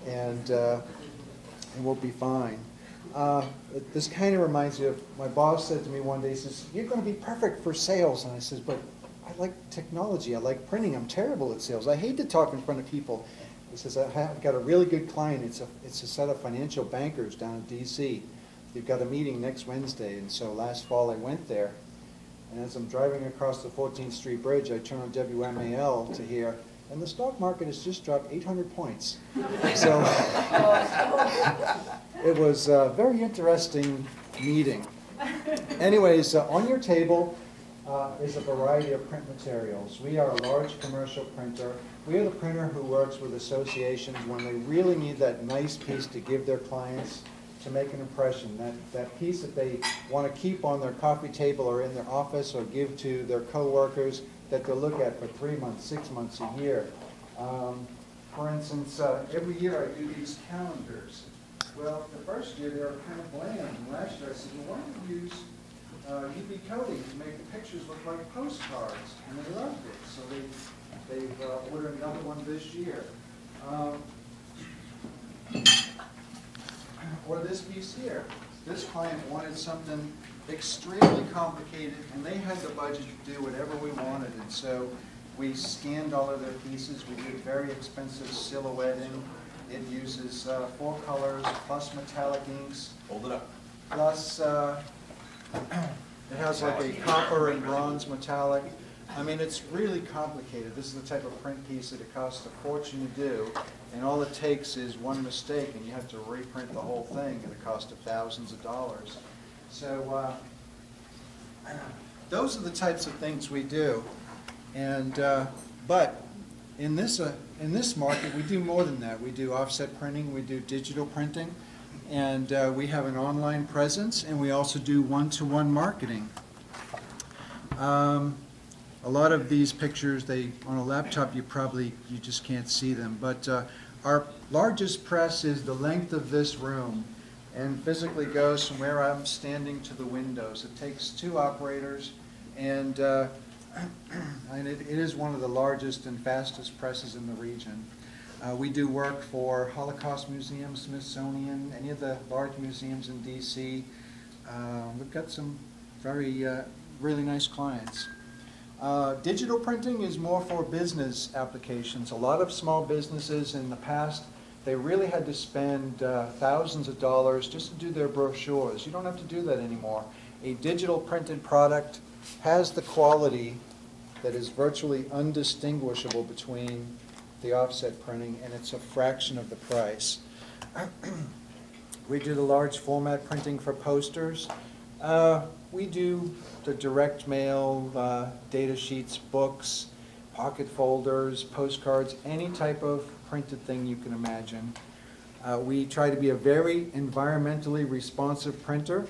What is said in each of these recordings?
and we'll be fine. This kind of reminds me of, my boss said to me one day, he says, "You're going to be perfect for sales." And I says, "But I like technology, I like printing, I'm terrible at sales. I hate to talk in front of people." He says, "I've got a really good client. It's a set of financial bankers down in D.C. They've got a meeting next Wednesday." And so last fall I went there, and as I'm driving across the 14th Street Bridge, I turn on WMAL to hear, "And the stock market has just dropped 800 points. So it was a very interesting meeting. Anyways, on your table is a variety of print materials. We are a large commercial printer. We are the printer who works with associations when they really need that nice piece to give their clients to make an impression, that piece that they want to keep on their coffee table or in their office or give to their coworkers that they'll look at for 3 months, 6 months, a year. For instance, every year I do these calendars. Well, the first year they were kind of bland, and last year I said, "Well, why don't you use UV coating to make the pictures look like postcards?" And they loved it, so they've ordered another one this year. Or this piece here. This client wanted something extremely complicated, and they had the budget to do whatever we wanted, and so we scanned all of their pieces. We did very expensive silhouetting. It uses 4 colors plus metallic inks. Hold it up. Plus, it has like a copper and bronze metallic. I mean, it's really complicated. This is the type of print piece that it costs a fortune to do, and all it takes is one mistake, and you have to reprint the whole thing at a cost of thousands of dollars. So those are the types of things we do. And but in this market, we do more than that. We do offset printing, we do digital printing, and we have an online presence, and we also do one-to-one marketing. A lot of these pictures, on a laptop, you just can't see them. But our largest press is the length of this room, and physically goes from where I'm standing to the windows. It takes 2 operators, and it is one of the largest and fastest presses in the region. We do work for Holocaust Museum, Smithsonian, any of the large museums in D.C. We've got some really nice clients. Digital printing is more for business applications. A lot of small businesses in the past, they really had to spend thousands of dollars just to do their brochures. You don't have to do that anymore. A digital printed product has the quality that is virtually undistinguishable between the offset printing, and it's a fraction of the price. We do the large format printing for posters. We do the direct mail, data sheets, books, pocket folders, postcards, any type of printed thing you can imagine. We try to be a very environmentally responsive printer.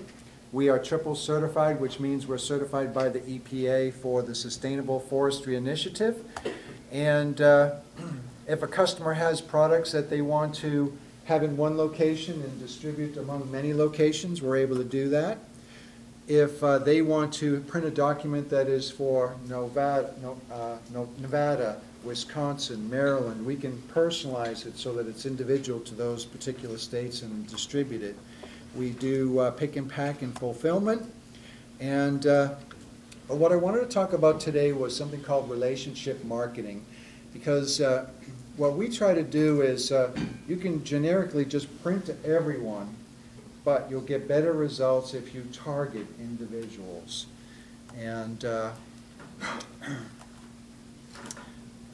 We are triple certified, which means we're certified by the EPA for the Sustainable Forestry Initiative. And if a customer has products that they want to have in one location and distribute among many locations, we're able to do that. If they want to print a document that is for Nevada, Wisconsin, Maryland, we can personalize it so that it's individual to those particular states and distribute it. We do pick and pack and fulfillment. And what I wanted to talk about today was something called relationship marketing, because what we try to do is you can generically just print to everyone, but you'll get better results if you target individuals. And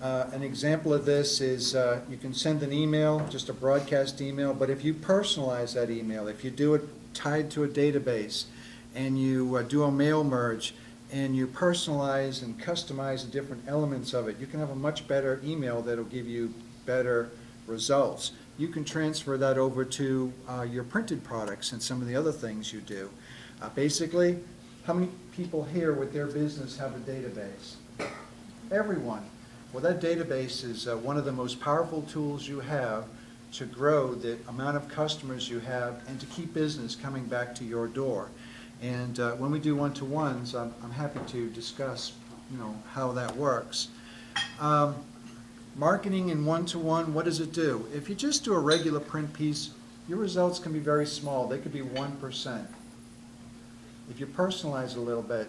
an example of this is you can send an email, just a broadcast email, but if you personalize that email, if you do it tied to a database, and you do a mail merge, and you personalize and customize the different elements of it, you can have a much better email that'll give you better results. You can transfer that over to your printed products and some of the other things you do. Basically, how many people here with their business have a database? Everyone. Well, that database is one of the most powerful tools you have to grow the amount of customers you have and to keep business coming back to your door. And when we do one-to-ones, I'm happy to discuss, how that works. marketing in one-to-one, what does it do? If you just do a regular print piece, your results can be very small. They could be 1%. If you personalize a little bit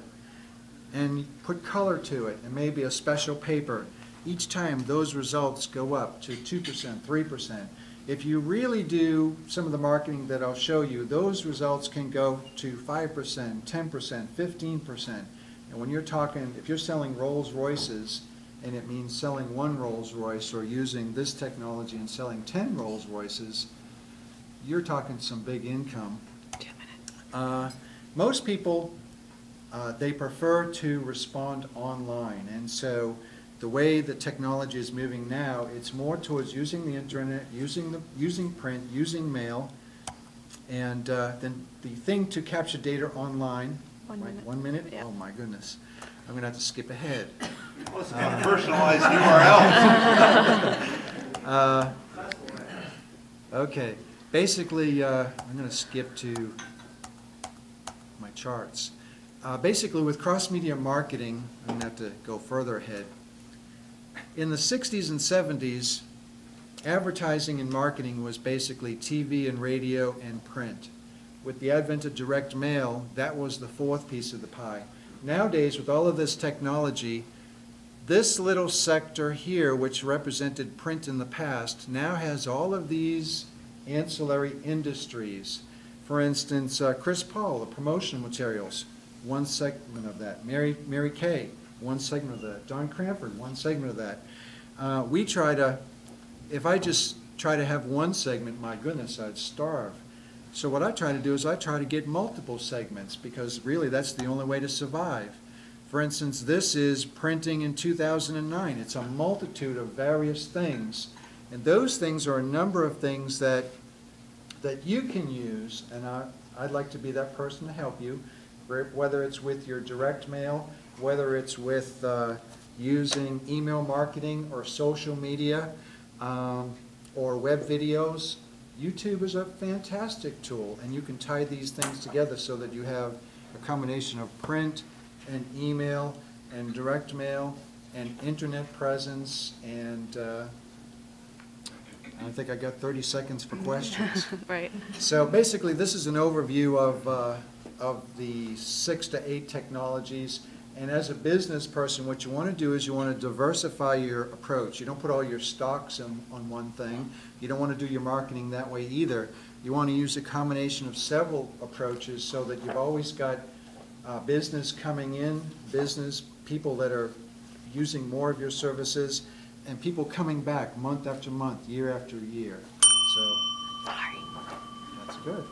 and put color to it and maybe a special paper, each time those results go up to 2%, 3%. If you really do some of the marketing that I'll show you, those results can go to 5%, 10%, 15%. And when you're talking, if you're selling Rolls Royces, and it means selling one Rolls Royce or using this technology and selling 10 Rolls Royces, you're talking some big income. 2 minutes. Most people, they prefer to respond online, and so the way the technology is moving now, it's more towards using the internet, using print, using mail, and then the thing to capture data online. 1 minute. 1 minute? Yeah. Oh my goodness. I'm going to have to skip ahead. Well, it's kind of personalized URL. Okay. Basically, I'm going to skip to my charts. Basically, with cross-media marketing, I'm going to have to go further ahead. In the 60s and 70s, advertising and marketing was basically TV and radio and print. With the advent of direct mail, that was the fourth piece of the pie. Nowadays, with all of this technology, this little sector here, which represented print in the past, now has all of these ancillary industries. For instance, Chris Paul, the promotional materials, one segment of that. Mary Kay, one segment of that. Don Cranford, one segment of that. We try to, if I just try to have one segment, my goodness, I'd starve. So what I try to do is I try to get multiple segments, because really that's the only way to survive. For instance, this is printing in 2009. It's a multitude of various things. And those things are a number of things that you can use, and I'd like to be that person to help you, whether it's with your direct mail, whether it's with using email marketing or social media or web videos. YouTube is a fantastic tool, and you can tie these things together so that you have a combination of print and email and direct mail and internet presence, and I think I got 30 seconds for questions. Right. So basically, this is an overview of the 6 to 8 technologies. And as a business person, what you want to do is you want to diversify your approach. You don't put all your stocks on one thing. You don't want to do your marketing that way either. You want to use a combination of several approaches so that you've always got business coming in, business people that are using more of your services, and people coming back month after month, year after year. So, that's good.